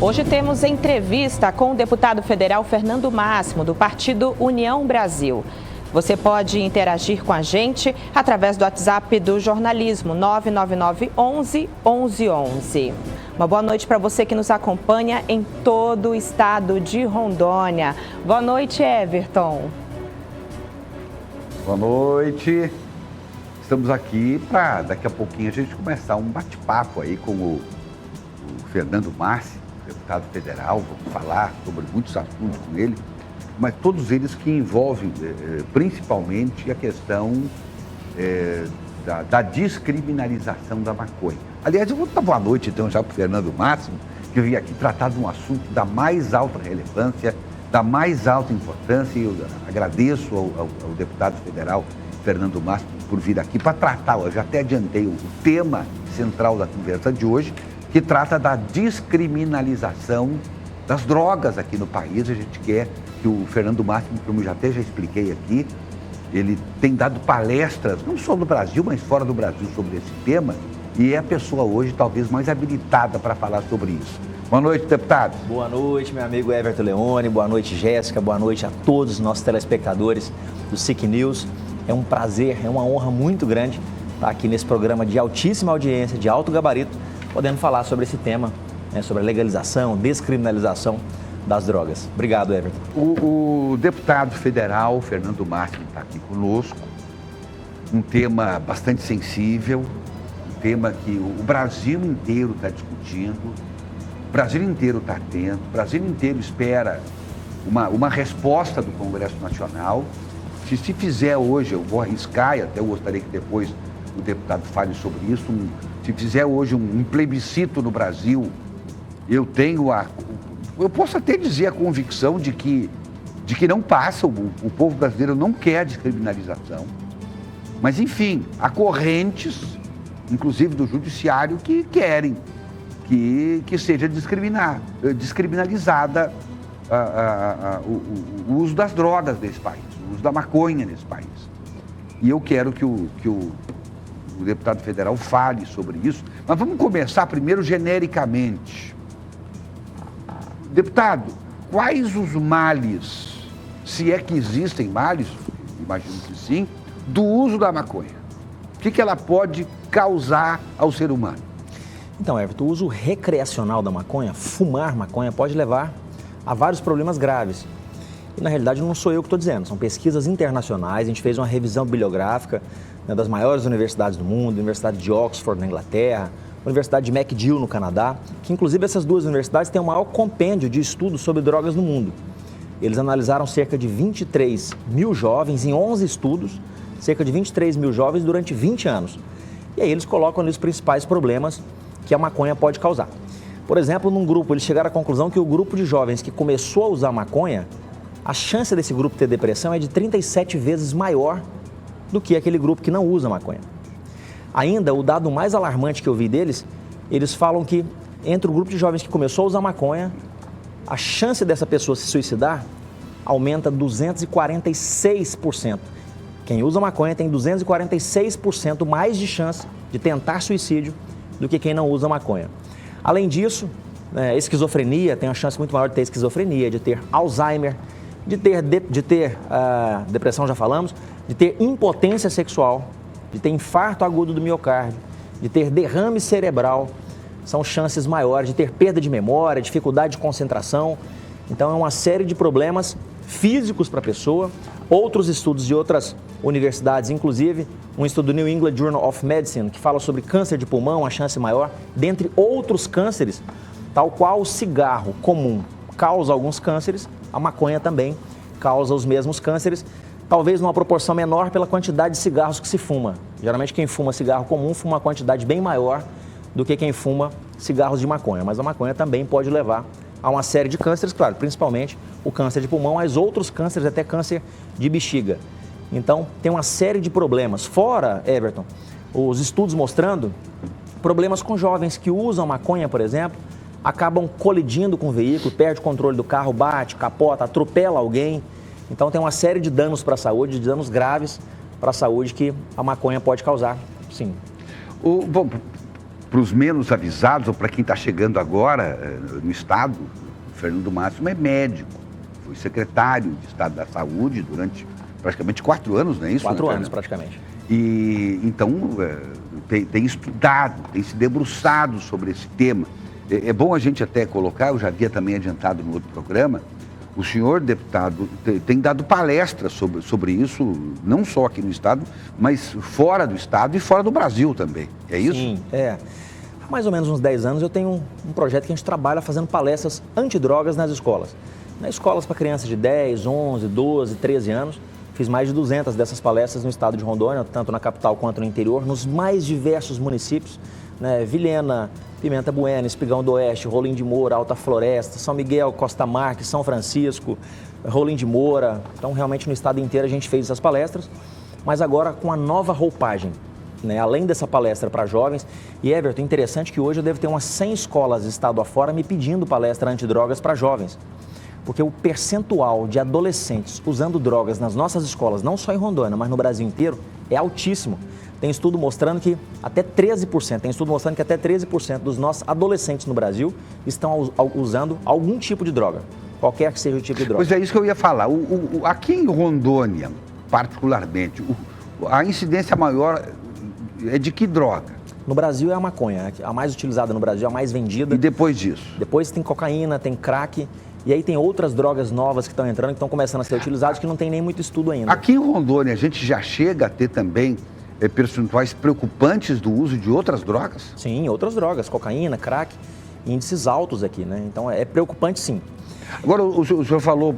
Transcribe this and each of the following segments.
Hoje temos entrevista com o deputado federal Fernando Máximo, do Partido União Brasil. Você pode interagir com a gente através do WhatsApp do jornalismo 999 11 1111. Uma boa noite para você que nos acompanha em todo o estado de Rondônia. Boa noite, Everton. Boa noite. Estamos aqui para daqui a pouquinho a gente começar um bate-papo aí com o Fernando Máximo, deputado federal. Vamos falar sobre muitos assuntos com ele, mas todos eles que envolvem principalmente a questão da descriminalização da maconha. Aliás, eu vou dar boa noite então já para o Fernando Máximo, que veio aqui tratar de um assunto da mais alta relevância, da mais alta importância, e eu agradeço ao deputado federal Fernando Máximo por vir aqui para tratar. Eu já até adiantei o tema central da conversa de hoje, que trata da descriminalização das drogas aqui no país. A gente quer que o Fernando Máximo, como eu já expliquei aqui, ele tem dado palestras, não só no Brasil, mas fora do Brasil, sobre esse tema, e é a pessoa hoje talvez mais habilitada para falar sobre isso. Boa noite, deputado. Boa noite, meu amigo Everton Leone, boa noite, Jéssica, boa noite a todos os nossos telespectadores do SIC News. É um prazer, é uma honra muito grande estar aqui nesse programa de altíssima audiência, de alto gabarito, podendo falar sobre esse tema, sobre a legalização, descriminalização das drogas. Obrigado, Everton. O deputado federal Fernando Máximo está aqui conosco, um tema bastante sensível, um tema que o Brasil inteiro está discutindo, o Brasil inteiro está atento, o Brasil inteiro espera uma resposta do Congresso Nacional. Se fizer hoje, eu vou arriscar, e até eu gostaria que depois o deputado fale sobre isso, se fizer hoje um plebiscito no Brasil, eu posso até dizer a convicção de que não passa, o povo brasileiro não quer a descriminalização. Mas, enfim, há correntes, inclusive do judiciário, que querem que seja descriminalizada o uso das drogas nesse país, o uso da maconha nesse país. E eu quero que o deputado federal fale sobre isso, mas vamos começar primeiro genericamente. Deputado, quais os males, se é que existem males, imagino que sim, do uso da maconha? O que ela pode causar ao ser humano? Então, Everton, o uso recreacional da maconha, fumar maconha, pode levar a vários problemas graves. E, na realidade, não sou eu que estou dizendo, são pesquisas internacionais. A gente fez uma revisão bibliográfica das maiores universidades do mundo, Universidade de Oxford, na Inglaterra, Universidade de McGill, no Canadá, que, inclusive, essas duas universidades têm o maior compêndio de estudos sobre drogas no mundo. Eles analisaram cerca de 23 mil jovens em 11 estudos, cerca de 23 mil jovens durante 20 anos. E aí eles colocam ali os principais problemas que a maconha pode causar. Por exemplo, num grupo, eles chegaram à conclusão que o grupo de jovens que começou a usar maconha, a chance desse grupo ter depressão é de 37 vezes maior do que aquele grupo que não usa maconha. Ainda, o dado mais alarmante que eu vi deles, eles falam que entre o grupo de jovens que começou a usar maconha, a chance dessa pessoa se suicidar aumenta 246%. Quem usa maconha tem 246% mais de chance de tentar suicídio do que quem não usa maconha. Além disso, esquizofrenia, tem uma chance muito maior de ter esquizofrenia, de ter Alzheimer, de ter depressão, já falamos, de ter impotência sexual, de ter infarto agudo do miocárdio, de ter derrame cerebral, são chances maiores de ter perda de memória, dificuldade de concentração. Então é uma série de problemas físicos para a pessoa. Outros estudos de outras universidades, inclusive um estudo do New England Journal of Medicine, que fala sobre câncer de pulmão, a chance maior, dentre outros cânceres, tal qual o cigarro comum causa alguns cânceres, a maconha também causa os mesmos cânceres, talvez numa proporção menor pela quantidade de cigarros que se fuma. Geralmente quem fuma cigarro comum fuma uma quantidade bem maior do que quem fuma cigarros de maconha, mas a maconha também pode levar a uma série de cânceres, claro, principalmente o câncer de pulmão, mas outros cânceres, até câncer de bexiga. Então, tem uma série de problemas. Fora, Everton, os estudos mostrando problemas com jovens que usam maconha, por exemplo, acabam colidindo com o veículo, perde o controle do carro, bate, capota, atropela alguém. Então, tem uma série de danos para a saúde, de danos graves para a saúde que a maconha pode causar, sim. Bom, para os menos avisados, ou para quem está chegando agora no Estado, o Fernando Máximo é médico, foi secretário de Estado da Saúde durante praticamente 4 anos, não é isso? 4 anos, praticamente. E então tem estudado, tem se debruçado sobre esse tema. É bom a gente até colocar, eu já havia também adiantado no outro programa, o senhor deputado tem dado palestras sobre isso, não só aqui no Estado, mas fora do Estado e fora do Brasil também. É isso? Sim, é. Há mais ou menos uns 10 anos eu tenho um projeto que a gente trabalha fazendo palestras antidrogas nas escolas. Nas escolas para crianças de 10, 11, 12, 13 anos. Fiz mais de 200 dessas palestras no estado de Rondônia, tanto na capital quanto no interior, nos mais diversos municípios, né? Vilhena, Pimenta Bueno, Espigão do Oeste, Rolim de Moura, Alta Floresta, São Miguel, Costa Marques, São Francisco, Rolim de Moura. Então, realmente, no estado inteiro a gente fez essas palestras, mas agora com a nova roupagem, né? Além dessa palestra para jovens. E, Everton, interessante que hoje eu devo ter umas 100 escolas estado afora me pedindo palestra antidrogas para jovens. Porque o percentual de adolescentes usando drogas nas nossas escolas, não só em Rondônia, mas no Brasil inteiro, é altíssimo. Tem estudo mostrando que até 13% dos nossos adolescentes no Brasil estão usando algum tipo de droga, qualquer que seja o tipo de droga. Pois é isso que eu ia falar. Aqui em Rondônia, particularmente, a incidência maior é de que droga? No Brasil é a maconha, a mais utilizada no Brasil, a mais vendida. E depois disso? Depois tem cocaína, tem crack. E aí tem outras drogas novas que estão entrando, que estão começando a ser utilizadas, que não tem nem muito estudo ainda. Aqui em Rondônia, a gente já chega a ter também percentuais preocupantes do uso de outras drogas? Sim, outras drogas, cocaína, crack, índices altos aqui, né? Então é preocupante, sim. Agora, o senhor falou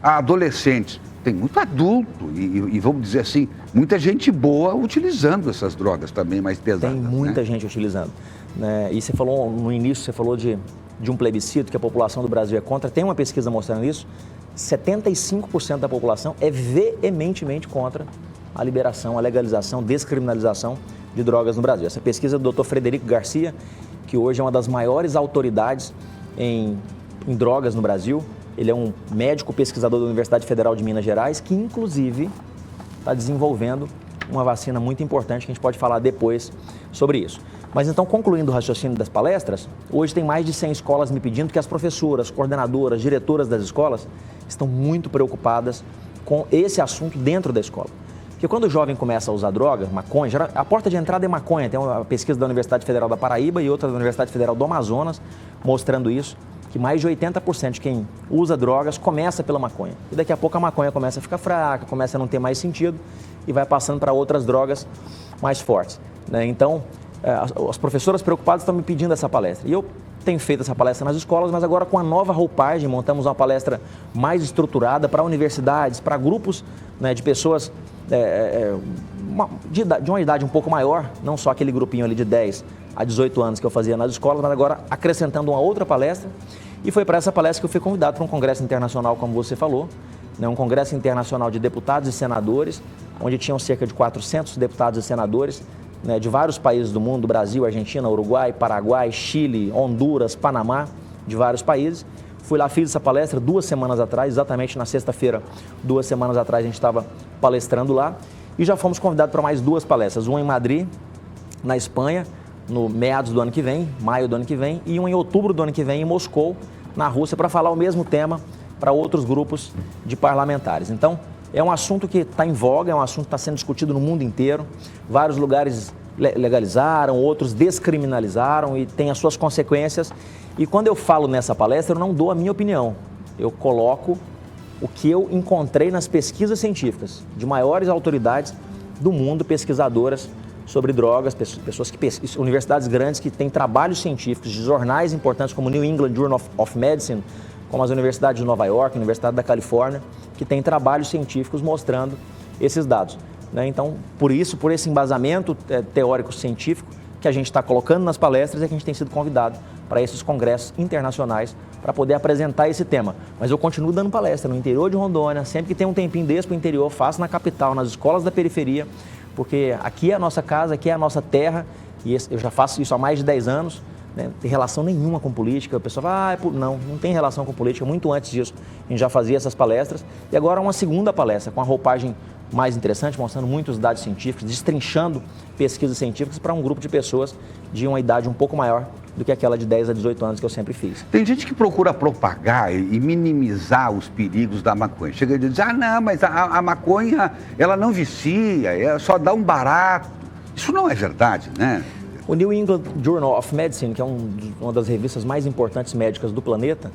adolescentes. Tem muito adulto e vamos dizer assim, muita gente boa utilizando essas drogas também mais pesadas. Tem muita gente utilizando, né? E você falou no início, você falou de um plebiscito que a população do Brasil é contra. Tem uma pesquisa mostrando isso. 75% da população é veementemente contra a liberação, a legalização, descriminalização de drogas no Brasil. Essa pesquisa é do Dr. Frederico Garcia, que hoje é uma das maiores autoridades em drogas no Brasil. Ele é um médico pesquisador da Universidade Federal de Minas Gerais, que inclusive está desenvolvendo uma vacina muito importante, que a gente pode falar depois sobre isso. Mas então, concluindo o raciocínio das palestras, hoje tem mais de 100 escolas me pedindo, que as professoras, coordenadoras, diretoras das escolas estão muito preocupadas com esse assunto dentro da escola. Porque quando o jovem começa a usar droga, maconha, a porta de entrada é maconha. Tem uma pesquisa da Universidade Federal da Paraíba e outra da Universidade Federal do Amazonas mostrando isso, que mais de 80% de quem usa drogas começa pela maconha. E daqui a pouco a maconha começa a ficar fraca, começa a não ter mais sentido e vai passando para outras drogas mais fortes, né? Então, as professoras preocupadas estão me pedindo essa palestra. E eu tenho feito essa palestra nas escolas, mas agora com a nova roupagem, montamos uma palestra mais estruturada para universidades, para grupos, né, de pessoas de uma idade um pouco maior, não só aquele grupinho ali de 10 a 18 anos que eu fazia nas escolas, mas agora acrescentando uma outra palestra. E foi para essa palestra que eu fui convidado para um congresso internacional, como você falou, né, um congresso internacional de deputados e senadores, onde tinham cerca de 400 deputados e senadores, né, de vários países do mundo, Brasil, Argentina, Uruguai, Paraguai, Chile, Honduras, Panamá, de vários países. Fui lá, fiz essa palestra 2 semanas atrás, exatamente na sexta-feira, 2 semanas atrás a gente estava palestrando lá. E já fomos convidados para mais 2 palestras, uma em Madrid, na Espanha, no meados do ano que vem, maio do ano que vem, e uma em outubro do ano que vem em Moscou, na Rússia, para falar o mesmo tema para outros grupos de parlamentares. Então, é um assunto que está em voga, é um assunto que está sendo discutido no mundo inteiro. Vários lugares legalizaram, outros descriminalizaram e tem as suas consequências. E quando eu falo nessa palestra, eu não dou a minha opinião. Eu coloco o que eu encontrei nas pesquisas científicas de maiores autoridades do mundo, pesquisadoras sobre drogas, pessoas que universidades grandes que têm trabalhos científicos de jornais importantes como New England Journal of Medicine, como as universidades de Nova York, Universidade da Califórnia, que têm trabalhos científicos mostrando esses dados, né? Então, por esse embasamento teórico-científico que a gente está colocando nas palestras, é que a gente tem sido convidado para esses congressos internacionais para poder apresentar esse tema. Mas eu continuo dando palestra no interior de Rondônia, sempre que tem um tempinho desse para o interior, faço na capital, nas escolas da periferia, porque aqui é a nossa casa, aqui é a nossa terra, e eu já faço isso há mais de 10 anos, né? Não tem relação nenhuma com política. O pessoal fala, não tem relação com política. Muito antes disso, a gente já fazia essas palestras. E agora uma segunda palestra, com a roupagem mais interessante, mostrando muitos dados científicos, destrinchando pesquisas científicas para um grupo de pessoas de uma idade um pouco maior do que aquela de 10 a 18 anos que eu sempre fiz. Tem gente que procura propagar e minimizar os perigos da maconha. Chega a dizer, não, mas a maconha, ela não vicia, só dá um barato. Isso não é verdade, né? O New England Journal of Medicine, que é uma das revistas mais importantes médicas do planeta,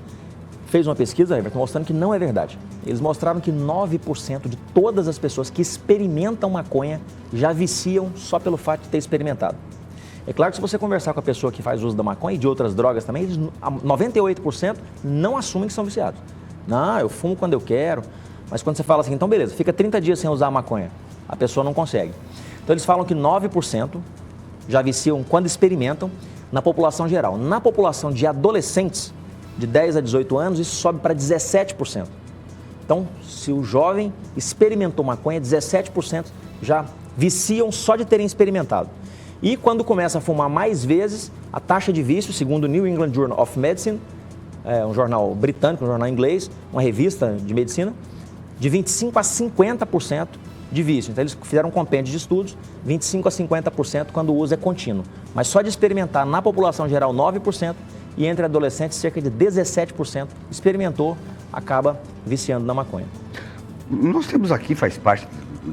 fez uma pesquisa, Everton, mostrando que não é verdade. Eles mostraram que 9% de todas as pessoas que experimentam maconha já viciam só pelo fato de ter experimentado. É claro que se você conversar com a pessoa que faz uso da maconha e de outras drogas também, 98% não assumem que são viciados. Não, eu fumo quando eu quero, mas quando você fala assim, então beleza, fica 30 dias sem usar a maconha, a pessoa não consegue. Então eles falam que 9% já viciam quando experimentam na população geral. Na população de adolescentes, de 10 a 18 anos, isso sobe para 17%. Então, se o jovem experimentou maconha, 17% já viciam só de terem experimentado. E quando começa a fumar mais vezes, a taxa de vício, segundo o New England Journal of Medicine, um jornal britânico, um jornal inglês, uma revista de medicina, de 25% a 50% de vício. Então, eles fizeram um compêndio de estudos, 25% a 50% quando o uso é contínuo. Mas só de experimentar na população geral, 9%, e entre adolescentes, cerca de 17% experimentou, acaba viciando na maconha. Nós temos aqui, faz parte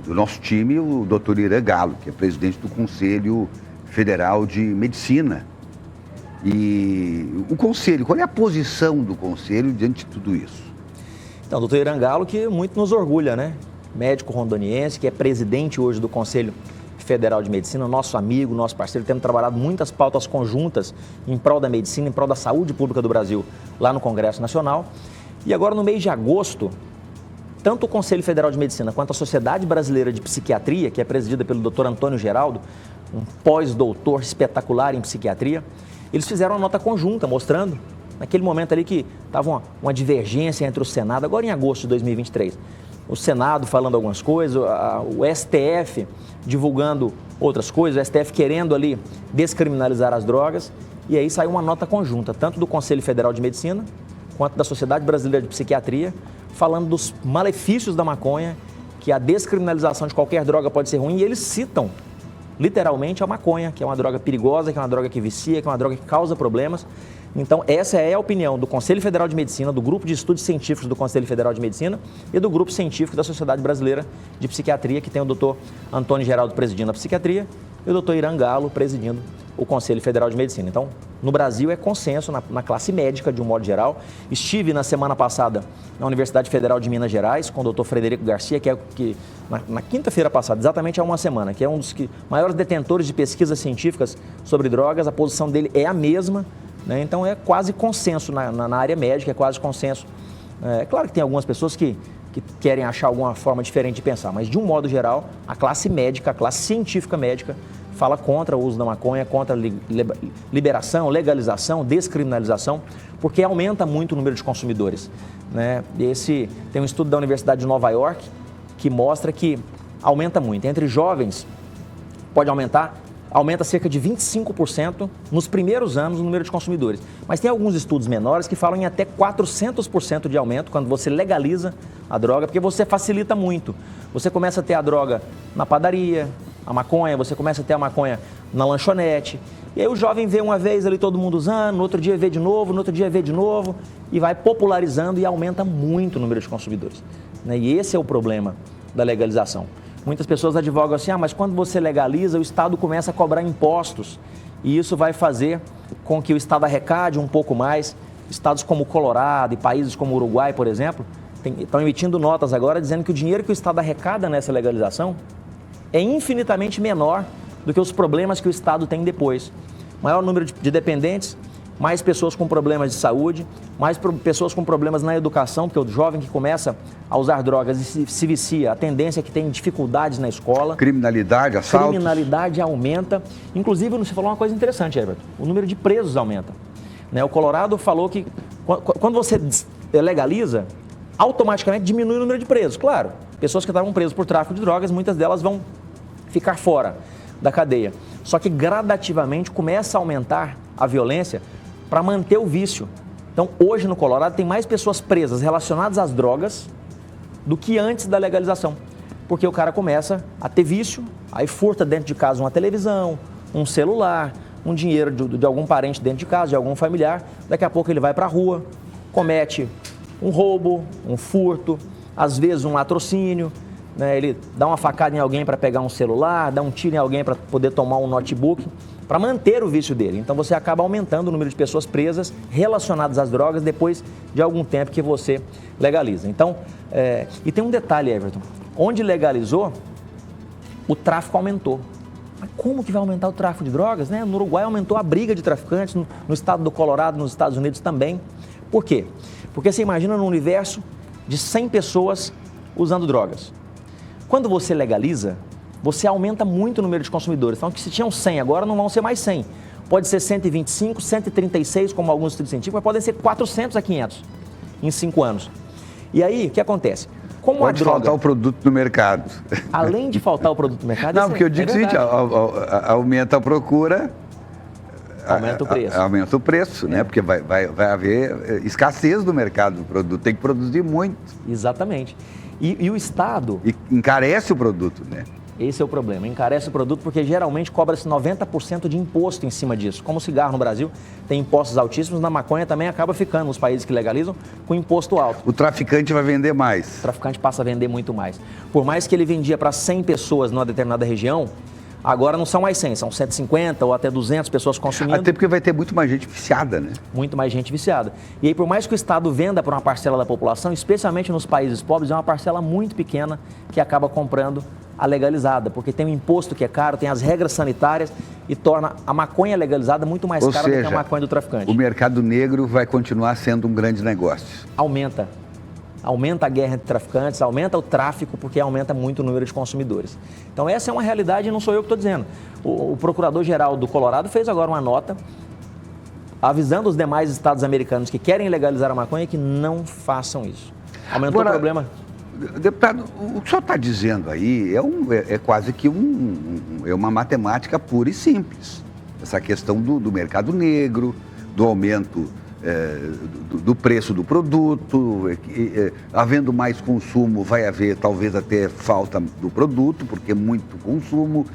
do nosso time, o Dr. Irã Galo, que é presidente do Conselho Federal de Medicina. E o Conselho, qual é a posição do Conselho diante de tudo isso? Então, o Dr. Irã Galo, que muito nos orgulha, né? Médico rondoniense, que é presidente hoje do Conselho Federal de Medicina, nosso amigo, nosso parceiro, temos trabalhado muitas pautas conjuntas em prol da medicina, em prol da saúde pública do Brasil, lá no Congresso Nacional. E agora, no mês de agosto, tanto o Conselho Federal de Medicina quanto a Sociedade Brasileira de Psiquiatria, que é presidida pelo Dr. Antônio Geraldo, um pós-doutor espetacular em psiquiatria, eles fizeram uma nota conjunta mostrando, naquele momento ali que estava uma divergência entre o Senado, agora em agosto de 2023, o Senado falando algumas coisas, o STF divulgando outras coisas, o STF querendo ali descriminalizar as drogas, e aí saiu uma nota conjunta, tanto do Conselho Federal de Medicina, quanto da Sociedade Brasileira de Psiquiatria, falando dos malefícios da maconha, que a descriminalização de qualquer droga pode ser ruim, e eles citam literalmente a maconha, que é uma droga perigosa, que é uma droga que vicia, que é uma droga que causa problemas. Então, essa é a opinião do Conselho Federal de Medicina, do Grupo de Estudos Científicos do Conselho Federal de Medicina e do Grupo Científico da Sociedade Brasileira de Psiquiatria, que tem o Dr. Antônio Geraldo presidindo a psiquiatria e o Dr. Irã Galo presidindo o Conselho Federal de Medicina. Então, no Brasil é consenso na classe médica, de um modo geral. Estive na semana passada na Universidade Federal de Minas Gerais com o Dr. Frederico Garcia, que na quinta-feira passada, exatamente há uma semana, que é um dos maiores detentores de pesquisas científicas sobre drogas. A posição dele é a mesma, né? Então é quase consenso na área médica, é quase consenso. É claro que tem algumas pessoas que querem achar alguma forma diferente de pensar, mas de um modo geral, a classe médica, a classe científica médica, fala contra o uso da maconha, contra a liberação, legalização, descriminalização, porque aumenta muito o número de consumidores, né? Tem um estudo da Universidade de Nova York que mostra que aumenta muito. Entre jovens, pode aumenta cerca de 25% nos primeiros anos o número de consumidores. Mas tem alguns estudos menores que falam em até 400% de aumento quando você legaliza a droga, porque você facilita muito. Você começa a ter a droga na padaria, a maconha, você começa a ter a maconha na lanchonete, e aí o jovem vê uma vez ali todo mundo usando, no outro dia vê de novo, no outro dia vê de novo, e vai popularizando e aumenta muito o número de consumidores, né? E esse é o problema da legalização. Muitas pessoas advogam assim, mas quando você legaliza, o Estado começa a cobrar impostos, e isso vai fazer com que o Estado arrecade um pouco mais. Estados como o Colorado e países como o Uruguai, por exemplo, estão emitindo notas agora dizendo que o dinheiro que o Estado arrecada nessa legalização é infinitamente menor do que os problemas que o Estado tem depois. Maior número de dependentes, mais pessoas com problemas de saúde, mais pessoas com problemas na educação, porque o jovem que começa a usar drogas e se vicia, a tendência é que tem dificuldades na escola. Criminalidade, assaltos. Criminalidade aumenta. Inclusive, você falou uma coisa interessante, Everton, o número de presos aumenta, né? O Colorado falou que quando você legaliza, automaticamente diminui o número de presos. Claro, pessoas que estavam presas por tráfico de drogas, muitas delas vão ficar fora da cadeia. Só que gradativamente começa a aumentar a violência para manter o vício. Então, hoje no Colorado tem mais pessoas presas relacionadas às drogas do que antes da legalização. Porque o cara começa a ter vício, aí furta dentro de casa uma televisão, um celular, um dinheiro de algum parente dentro de casa, de algum familiar. Daqui a pouco ele vai para a rua, comete um roubo, um furto, às vezes um latrocínio, né? Ele dá uma facada em alguém para pegar um celular, dá um tiro em alguém para poder tomar um notebook, para manter o vício dele. Então você acaba aumentando o número de pessoas presas relacionadas às drogas depois de algum tempo que você legaliza. Então, e tem um detalhe, Everton. Onde legalizou, o tráfico aumentou. Mas como que vai aumentar o tráfico de drogas, né? No Uruguai aumentou a briga de traficantes, no estado do Colorado, nos Estados Unidos também. Por quê? Porque você imagina num universo de 100 pessoas usando drogas. Quando você legaliza, você aumenta muito o número de consumidores. Então, se tinham 100, agora não vão ser mais 100. Pode ser 125, 136, como alguns estudos científicos, mas podem ser 400 a 500 em 5 anos. E aí, o que acontece? Como pode a droga, faltar o produto no mercado. Além de faltar o produto no mercado... Não, porque eu digo o seguinte, aumenta a procura... Aumenta o preço. Aumenta o preço, né? Porque vai haver escassez do mercado do produto, tem que produzir muito. Exatamente. E o Estado... E encarece o produto, né? Esse é o problema, encarece o produto porque geralmente cobra-se 90% de imposto em cima disso. Como o cigarro no Brasil tem impostos altíssimos, na maconha também acaba ficando, nos países que legalizam, com imposto alto. O traficante vai vender mais. O traficante passa a vender muito mais. Por mais que ele vendia para 100 pessoas numa determinada região, agora não são mais 100, são 150 ou até 200 pessoas consumindo. Até porque vai ter muito mais gente viciada, né? Muito mais gente viciada. E aí, por mais que o Estado venda para uma parcela da população, especialmente nos países pobres, é uma parcela muito pequena que acaba comprando a legalizada, porque tem um imposto que é caro, tem as regras sanitárias e torna a maconha legalizada muito mais cara do que a maconha do traficante. O mercado negro vai continuar sendo um grande negócio. Aumenta a guerra entre traficantes, aumenta o tráfico, porque aumenta muito o número de consumidores. Então essa é uma realidade e não sou eu que estou dizendo. O Procurador-Geral do Colorado fez agora uma nota avisando os demais estados americanos que querem legalizar a maconha que não façam isso. Aumentou o problema. Deputado, o que o senhor está dizendo aí é quase que uma matemática pura e simples. Essa questão do mercado negro, do aumento do preço do produto, havendo mais consumo, vai haver talvez até falta do produto, porque é muito consumo.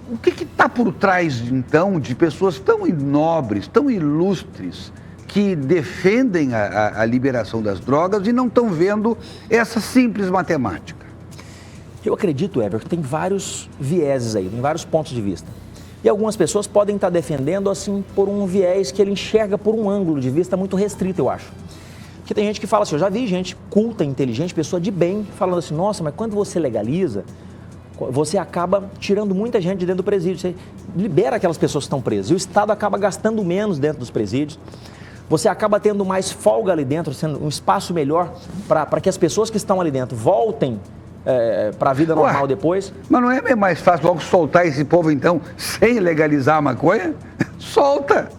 O que está por trás, então, de pessoas tão nobres, tão ilustres, que defendem a liberação das drogas e não estão vendo essa simples matemática? Eu acredito, Everton, que tem vários vieses aí, tem vários pontos de vista. E algumas pessoas podem estar defendendo assim por um viés que ele enxerga por um ângulo de vista muito restrito, eu acho. Porque tem gente que fala assim, eu já vi gente culta, inteligente, pessoa de bem, falando assim, nossa, mas quando você legaliza, você acaba tirando muita gente de dentro do presídio, você libera aquelas pessoas que estão presas, e o Estado acaba gastando menos dentro dos presídios. Você acaba tendo mais folga ali dentro, sendo um espaço melhor para que as pessoas que estão ali dentro voltem para a vida normal depois. Mas não é mais fácil logo soltar esse povo, então, sem legalizar a maconha? Solta!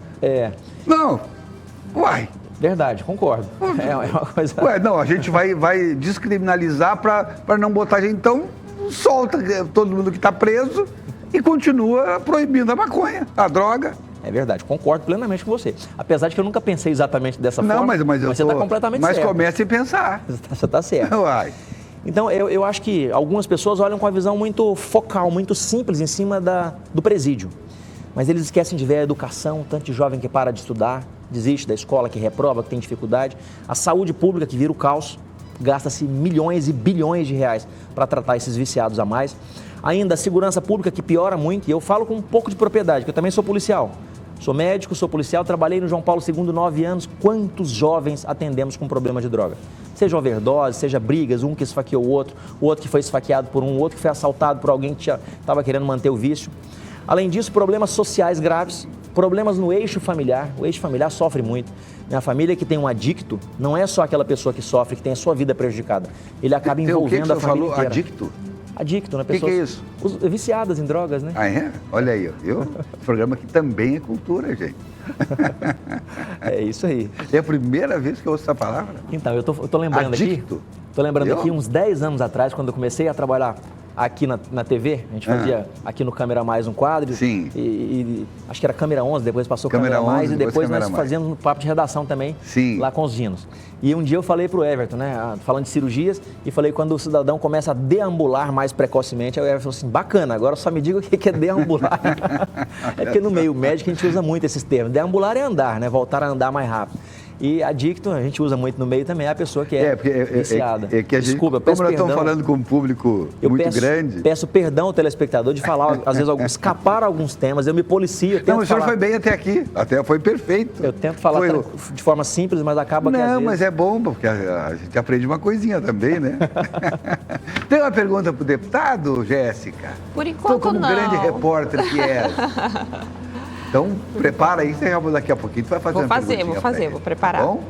Não, uai. Verdade, concordo. É uma coisa... Não, a gente vai descriminalizar para não botar gente, então solta todo mundo que está preso e continua proibindo a maconha, a droga. É verdade, concordo plenamente com você. Apesar de que eu nunca pensei exatamente dessa forma. Não, mas você está completamente certo. Mas comece a pensar. Você está certo. Uai. Então, eu acho que algumas pessoas olham com a visão muito focal, muito simples em cima do presídio. Mas eles esquecem de ver a educação, tanto de jovem que para de estudar, desiste da escola, que reprova, que tem dificuldade. A saúde pública que vira o caos, gasta-se milhões e bilhões de reais para tratar esses viciados a mais. Ainda a segurança pública que piora muito, e eu falo com um pouco de propriedade, porque eu também sou policial. Sou médico, sou policial, trabalhei no João Paulo II 9 anos. Quantos jovens atendemos com problema de droga? Seja overdose, seja brigas, um que esfaqueou o outro que foi esfaqueado por um, o outro que foi assaltado por alguém que estava querendo manter o vício. Além disso, problemas sociais graves, problemas no eixo familiar. O eixo familiar sofre muito. Minha família que tem um adicto, não é só aquela pessoa que sofre, que tem a sua vida prejudicada. Ele acaba envolvendo a família inteira. Adicto? Adicto, né? Pessoas... O que é isso? Viciadas em drogas, né? Ah, é? Olha aí, viu? O programa aqui também é cultura, gente. É isso aí. É a primeira vez que eu ouço essa palavra. Então, eu tô lembrando Adicto? aqui uns 10 anos atrás, quando eu comecei a trabalhar aqui na TV, a gente fazia aqui no Câmera Mais um quadro. Sim. E acho que era Câmera 11, depois passou Câmera 11, Mais, e depois nós Mais. fazíamos um papo de redação também, Sim. lá com os dinos. E um dia eu falei pro Everton, né, falando de cirurgias, e falei quando o cidadão começa a deambular mais precocemente, aí o Everton falou assim, bacana, agora só me diga o que é deambular. É porque no meio médico a gente usa muito esses termos. Deambular é andar, né, voltar a andar mais rápido. E adicto, a gente usa muito no meio também, é a pessoa que é viciada. Que a gente, Desculpa, eu peço como nós perdão. estamos falando com um público muito grande. Peço perdão ao telespectador de falar, às vezes, escapar alguns temas, eu me policio. Não, o senhor foi bem até aqui, até foi perfeito. Eu tento falar de forma simples, mas acaba que às vezes... Não, mas é bom, porque a gente aprende uma coisinha também, né? Tem uma pergunta para o deputado, Jéssica? Por enquanto, como não. grande repórter que é. Então, prepara aí, daqui a pouquinho tu vai fazer Vou preparar. Tá bom?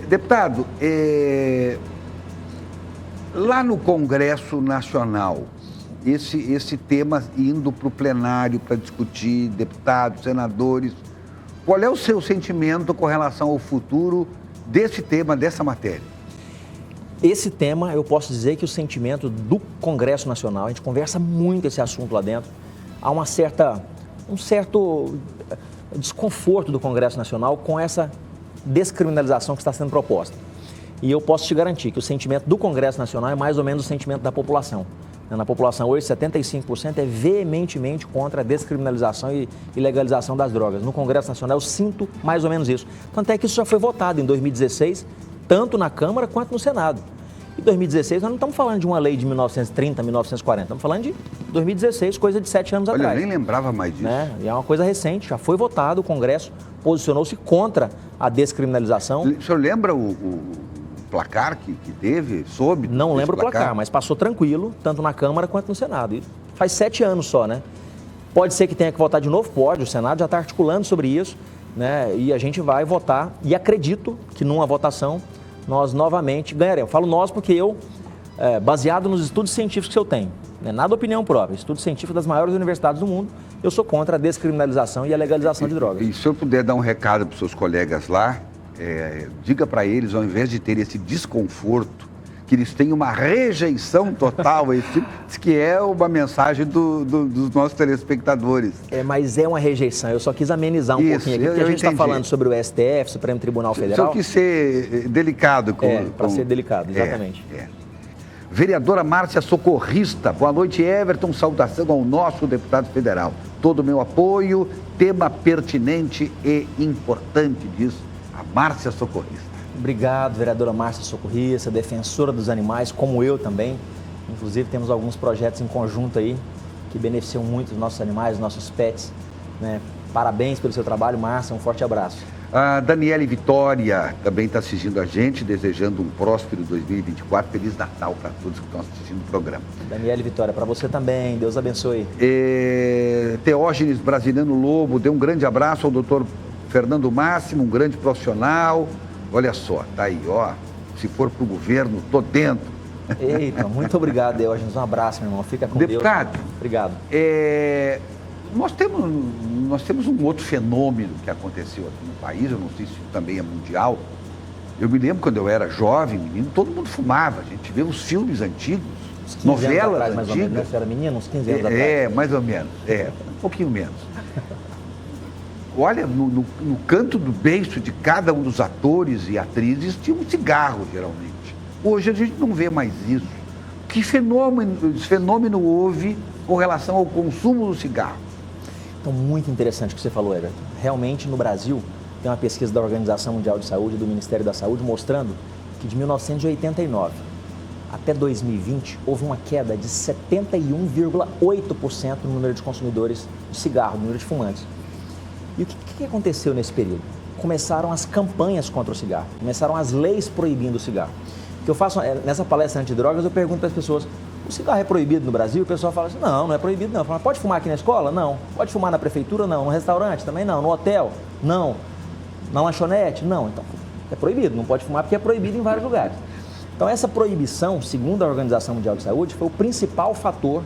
Deputado, lá no Congresso Nacional, esse tema indo para o plenário para discutir, deputados, senadores, qual é o seu sentimento com relação ao futuro desse tema, dessa matéria? Esse tema, eu posso dizer que o sentimento do Congresso Nacional, a gente conversa muito esse assunto lá dentro, há um certo desconforto do Congresso Nacional com essa descriminalização que está sendo proposta. E eu posso te garantir que o sentimento do Congresso Nacional é mais ou menos o sentimento da população. Na população hoje, 75% é veementemente contra a descriminalização e legalização das drogas. No Congresso Nacional eu sinto mais ou menos isso. Tanto é que isso já foi votado em 2016, tanto na Câmara quanto no Senado. Em 2016, nós não estamos falando de uma lei de 1930, 1940, estamos falando de 2016, coisa de 7 anos atrás. Olha, eu nem lembrava mais disso. Né? E é uma coisa recente, já foi votado, o Congresso posicionou-se contra a descriminalização. O senhor lembra o placar que teve? Soube? Não lembro o placar, mas passou tranquilo, tanto na Câmara quanto no Senado. E faz 7 anos só, né? Pode ser que tenha que votar de novo? Pode, o Senado já está articulando sobre isso, né? E a gente vai votar e acredito que numa votação nós novamente ganharemos. Eu falo nós porque eu, baseado nos estudos científicos que eu tenho, né, nada opinião própria, estudo científico das maiores universidades do mundo, eu sou contra a descriminalização e a legalização de drogas. E se eu puder dar um recado para os seus colegas lá, diga para eles, ao invés de ter esse desconforto, que eles têm uma rejeição total a esse tipo, que é uma mensagem dos nossos telespectadores. Mas é uma rejeição, eu só quis amenizar um pouquinho aqui, porque a gente está falando sobre o STF, Supremo Tribunal Federal. Só quis ser delicado. Para ser delicado, exatamente. Vereadora Márcia Socorrista, boa noite, Everton, saudação ao nosso deputado federal. Todo o meu apoio, tema pertinente e importante, diz a Márcia Socorrista. Obrigado, vereadora Márcia Socorrista, defensora dos animais, como eu também. Inclusive, temos alguns projetos em conjunto aí que beneficiam muito os nossos animais, os nossos pets. Né? Parabéns pelo seu trabalho, Márcia, um forte abraço. A Daniele Vitória também está assistindo a gente, desejando um próspero 2024. Feliz Natal para todos que estão assistindo o programa. Daniele Vitória, para você também, Deus abençoe. Teógenes Brasiliano Lobo, dê um grande abraço ao doutor Fernando Máximo, um grande profissional. Olha só, tá aí, ó. Se for para o governo, tô dentro. Eita, muito obrigado, Deógenes. Um abraço, meu irmão. Fica com Deputado, Deus. Obrigado. Nós temos um outro fenômeno que aconteceu aqui no país, eu não sei se também é mundial. Eu me lembro quando eu era jovem, menino, todo mundo fumava. A gente vê os filmes antigos, novelas atrás, mais ou menos, né? Você era menino, uns 15 anos atrás. Mais ou menos. Um pouquinho menos. Olha, no canto do beiço de cada um dos atores e atrizes tinha um cigarro, geralmente. Hoje a gente não vê mais isso. Que fenômeno houve com relação ao consumo do cigarro? Então, muito interessante o que você falou, Everton. Realmente, no Brasil, tem uma pesquisa da Organização Mundial de Saúde, do Ministério da Saúde, mostrando que de 1989 até 2020, houve uma queda de 71,8% no número de consumidores de cigarro, no número de fumantes. E o que aconteceu nesse período? Começaram as campanhas contra o cigarro, começaram as leis proibindo o cigarro. O que eu faço nessa palestra antidrogas, eu pergunto para as pessoas, o cigarro é proibido no Brasil? O pessoal fala assim, não é proibido não. Eu falo, pode fumar aqui na escola? Não. Pode fumar na prefeitura? Não. No restaurante? Também não. No hotel? Não. Na lanchonete? Não. Então, é proibido, não pode fumar porque é proibido em vários lugares. Então, essa proibição, segundo a Organização Mundial de Saúde, foi o principal fator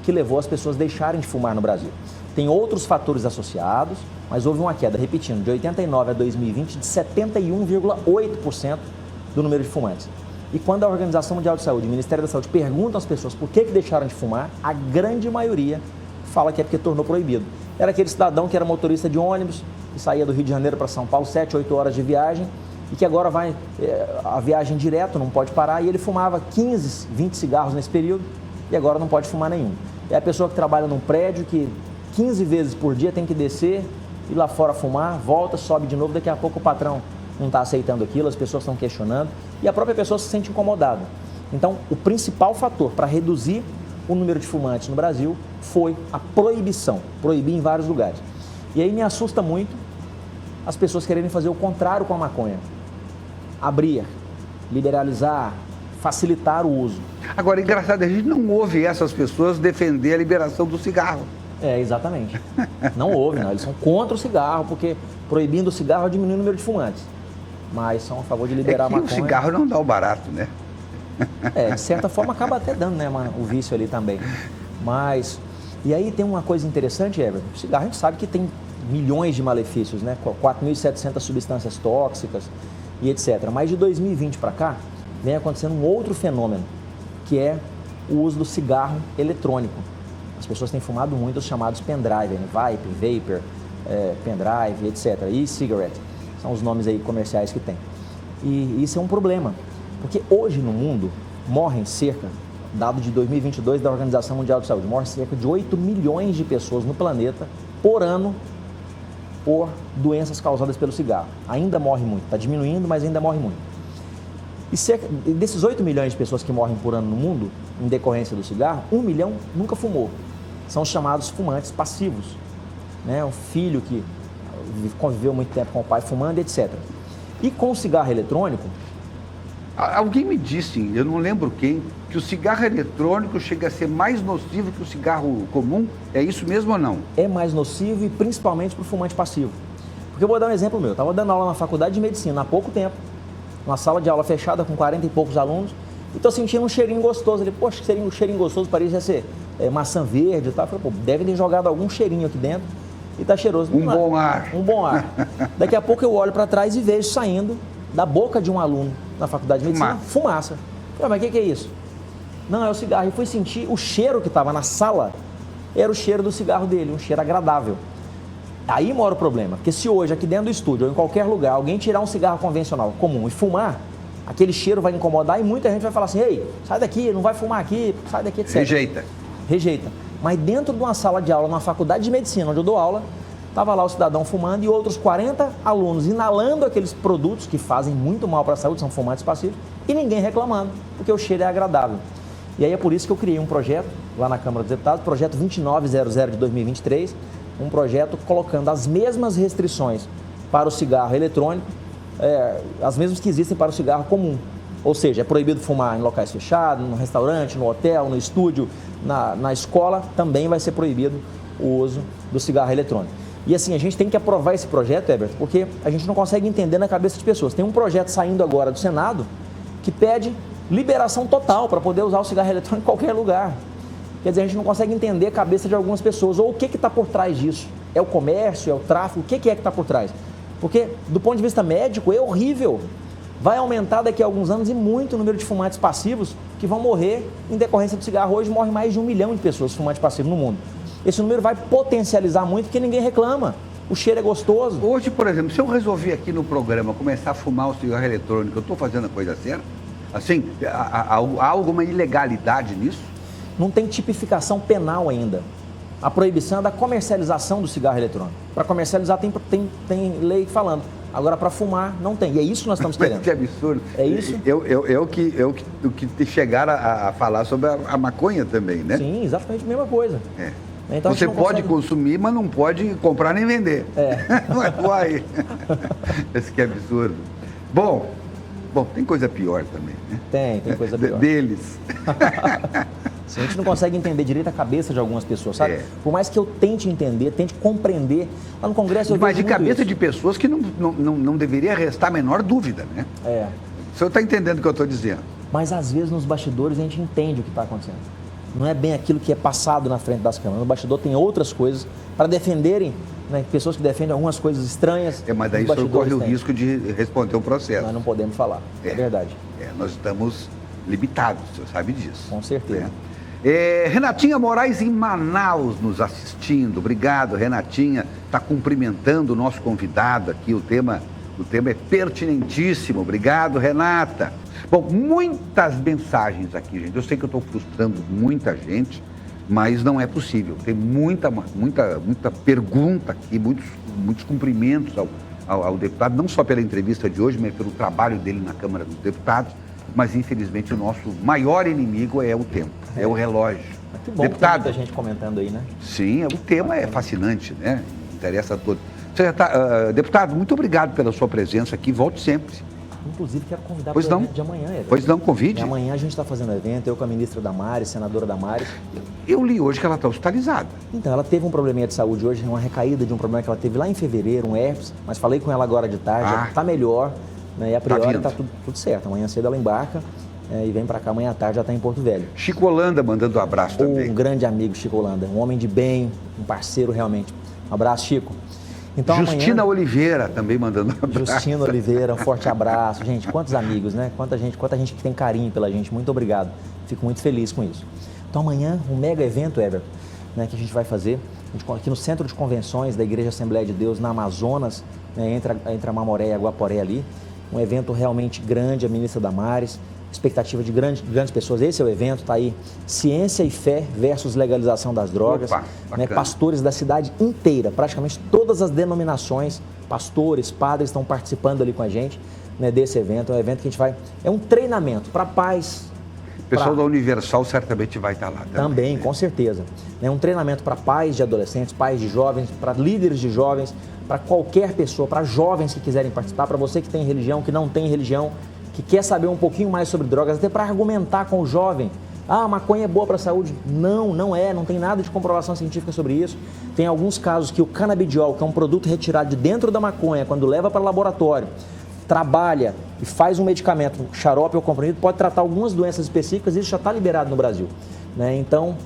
que levou as pessoas a deixarem de fumar no Brasil. Tem outros fatores associados, mas houve uma queda, repetindo, de 89 a 2020, de 71,8% do número de fumantes. E quando a Organização Mundial de Saúde, o Ministério da Saúde, perguntam às pessoas por que deixaram de fumar, a grande maioria fala que é porque tornou proibido. Era aquele cidadão que era motorista de ônibus, que saía do Rio de Janeiro para São Paulo, 7, 8 horas de viagem, e que agora vai a viagem direto, não pode parar, e ele fumava 15, 20 cigarros nesse período, e agora não pode fumar nenhum. É a pessoa que trabalha num prédio que 15 vezes por dia tem que descer, ir lá fora fumar, volta, sobe de novo, daqui a pouco o patrão não está aceitando aquilo, as pessoas estão questionando, e a própria pessoa se sente incomodada. Então, o principal fator para reduzir o número de fumantes no Brasil foi a proibição, proibir em vários lugares. E aí me assusta muito as pessoas quererem fazer o contrário com a maconha. Abrir, liberalizar, facilitar o uso. Agora, engraçado, a gente não ouve essas pessoas defender a liberação do cigarro. Exatamente. Não ouve, não. Eles são contra o cigarro, porque proibindo o cigarro diminui o número de fumantes. Mas são a favor de liberar a maconha. O cigarro não dá o barato, né? De certa forma acaba até dando, né, o vício ali também. Mas, e aí tem uma coisa interessante, Everton. O cigarro a gente sabe que tem milhões de malefícios, né? 4.700 substâncias tóxicas e etc. Mas de 2020 para cá, vem acontecendo um outro fenômeno, que é o uso do cigarro eletrônico. As pessoas têm fumado muito os chamados pendrive, né? Vapor, pendrive, etc. E cigarette, são os nomes aí comerciais que tem. E isso é um problema, porque hoje no mundo morrem cerca, dado de 2022 da Organização Mundial de Saúde, morrem cerca de 8 milhões de pessoas no planeta por ano por doenças causadas pelo cigarro. Ainda morre muito, está diminuindo, mas ainda morre muito. E desses 8 milhões de pessoas que morrem por ano no mundo, em decorrência do cigarro, 1 milhão nunca fumou. São os chamados fumantes passivos. Né? Um filho que conviveu muito tempo com o pai fumando, etc. E com o cigarro eletrônico... Alguém me disse, eu não lembro quem, que o cigarro eletrônico chega a ser mais nocivo que o cigarro comum. É isso mesmo ou não? É mais nocivo e principalmente para o fumante passivo. Porque eu vou dar um exemplo meu. Eu estava dando aula na faculdade de medicina há pouco tempo, numa sala de aula fechada com 40 e poucos alunos, e estou sentindo um cheirinho gostoso. Ele, poxa, que cheirinho gostoso, parecia ser maçã verde e tal. Eu falei, pô, deve ter jogado algum cheirinho aqui dentro e está cheiroso. Bom ar. Um bom ar. Daqui a pouco eu olho para trás e vejo saindo da boca de um aluno na faculdade de medicina, fumaça. Eu falei, mas o que é isso? Não, é o cigarro. E fui sentir o cheiro que estava na sala, era o cheiro do cigarro dele, um cheiro agradável. Aí mora o problema, porque se hoje aqui dentro do estúdio ou em qualquer lugar alguém tirar um cigarro convencional comum e fumar, aquele cheiro vai incomodar e muita gente vai falar assim, ei, sai daqui, não vai fumar aqui, sai daqui, etc. Rejeita. Mas dentro de uma sala de aula, numa faculdade de medicina, onde eu dou aula, estava lá o cidadão fumando e outros 40 alunos inalando aqueles produtos que fazem muito mal para a saúde, são fumantes passivos, e ninguém reclamando, porque o cheiro é agradável. E aí é por isso que eu criei um projeto lá na Câmara dos Deputados, projeto 2900 de 2023, um projeto colocando as mesmas restrições para o cigarro eletrônico, as mesmas que existem para o cigarro comum. Ou seja, é proibido fumar em locais fechados, no restaurante, no hotel, no estúdio, na escola, também vai ser proibido o uso do cigarro eletrônico. E assim, a gente tem que aprovar esse projeto, Heberto, porque a gente não consegue entender na cabeça das pessoas. Tem um projeto saindo agora do Senado que pede liberação total para poder usar o cigarro eletrônico em qualquer lugar. Quer dizer, a gente não consegue entender a cabeça de algumas pessoas. Ou o que está por trás disso? É o comércio? É o tráfico? O que é que está por trás? Porque, do ponto de vista médico, é horrível. Vai aumentar daqui a alguns anos e muito o número de fumantes passivos que vão morrer em decorrência do cigarro. Hoje morre mais de 1 milhão de pessoas fumantes passivos no mundo. Esse número vai potencializar muito porque ninguém reclama. O cheiro é gostoso. Hoje, por exemplo, se eu resolver aqui no programa começar a fumar o cigarro eletrônico, eu estou fazendo a coisa certa? Assim, há alguma ilegalidade nisso? Não tem tipificação penal ainda. A proibição é da comercialização do cigarro eletrônico. Para comercializar tem lei falando. Agora, para fumar, não tem. E é isso que nós estamos querendo. Que absurdo. É isso? Eu que chegaram a falar sobre a maconha também, né? Sim, exatamente a mesma coisa. Então, você pode consumir, mas não pode comprar nem vender. Não é uai. Esse que é absurdo. Bom, tem coisa pior também, né? Tem coisa pior. Deles. A gente não consegue entender direito a cabeça de algumas pessoas, sabe? Por mais que eu tente entender, tente compreender, lá no Congresso eu vejo Mas de cabeça isso. de pessoas que não deveria restar a menor dúvida, né? O senhor está entendendo o que eu estou dizendo? Mas às vezes nos bastidores a gente entende o que está acontecendo. Não é bem aquilo que é passado na frente das câmeras. No bastidor tem outras coisas para defenderem né? Pessoas que defendem algumas coisas estranhas. Mas daí isso corre o risco de responder um processo. Nós não podemos falar, é verdade. Nós estamos limitados, o senhor sabe disso. Com certeza. Renatinha Moraes em Manaus nos assistindo. Obrigado, Renatinha. Está cumprimentando o nosso convidado aqui. O tema é pertinentíssimo. Obrigado, Renata. Bom, muitas mensagens aqui, gente. Eu sei que eu estou frustrando muita gente, mas não é possível. Tem muita pergunta aqui, muitos cumprimentos ao deputado, não só pela entrevista de hoje, mas pelo trabalho dele na Câmara dos Deputados. Mas, infelizmente, o nosso maior inimigo é o tempo, é o relógio. Que bom, deputado, que tem muita gente comentando aí, né? Sim, o tema é fascinante, né? Interessa a todos. Deputado, muito obrigado pela sua presença aqui. Volte sempre. Inclusive, quero convidar para o evento de amanhã, Everton. Pois não, convide. E amanhã a gente está fazendo evento, eu com a ministra Damares, senadora Damares. Eu li hoje que ela está hospitalizada. Então, ela teve um probleminha de saúde hoje, uma recaída de um problema que ela teve lá em fevereiro, um herpes, mas falei com ela agora de tarde, ela está melhor, né? E a priori está tudo certo. Amanhã cedo ela embarca e vem para cá, amanhã à tarde já está em Porto Velho. Chico Holanda mandando um abraço também. Um grande amigo, Chico Holanda, um homem de bem, um parceiro realmente. Um abraço, Chico. Então, Justina amanhã, Oliveira também mandando um abraço. Justina Oliveira, um forte abraço. Gente, quantos amigos, né? Quanta gente que tem carinho pela gente. Muito obrigado. Fico muito feliz com isso. Então, amanhã, um mega evento, Everton, né, que a gente vai fazer aqui no Centro de Convenções da Igreja Assembleia de Deus, na Amazonas, né, entre a Mamoré e a Guaporé ali. Um evento realmente grande, a ministra Damares, expectativa de grandes pessoas. Esse é o evento, está aí, ciência e fé versus legalização das drogas. Opa, né, pastores da cidade inteira, praticamente todas as denominações, pastores, padres estão participando ali com a gente, né, desse evento. É um evento que a gente vai, é um treinamento para pais. O pessoal da Universal certamente vai estar lá também, né? Com certeza. É um treinamento para pais de adolescentes, pais de jovens, para líderes de jovens, para qualquer pessoa, para jovens que quiserem participar, para você que tem religião, que não tem religião, que quer saber um pouquinho mais sobre drogas, até para argumentar com o jovem. Ah, maconha é boa para a saúde. Não é, não tem nada de comprovação científica sobre isso. Tem alguns casos que o canabidiol, que é um produto retirado de dentro da maconha, quando leva para o laboratório, trabalha e faz um medicamento, um xarope ou comprimido, pode tratar algumas doenças específicas, isso já está liberado no Brasil. Né? Então,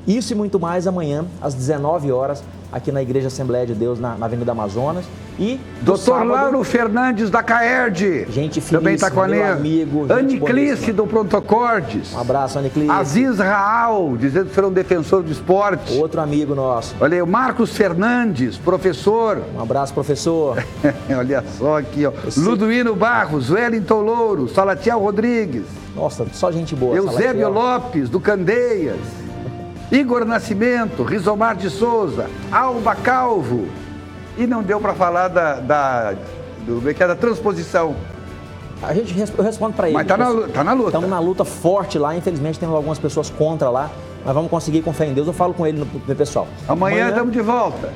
isso e muito mais amanhã, às 19 horas, aqui na Igreja Assembleia de Deus, na Avenida Amazonas. E Dr. Lauro Fernandes da Caerd. Gente finíssima, também está com a meu amigo. Aniclice do Prontocordes. Um abraço, Aniclice. Aziz Raal, dizendo que será um defensor do esporte. Outro amigo nosso. Olha aí, o Marcos Fernandes, professor. Um abraço, professor. Olha só aqui, ó. Luduíno Barros, Wellington Louro, Salatiel Rodrigues. Nossa, só gente boa. Eusébio Lopes, do Candeias. Igor Nascimento, Rizomar de Souza, Alba Calvo. E não deu para falar da transposição. Eu respondo para ele. Mas tá na luta. Estamos na luta forte lá. Infelizmente temos algumas pessoas contra lá. Mas vamos conseguir com fé em Deus. Eu falo com ele no pessoal. Amanhã estamos de volta.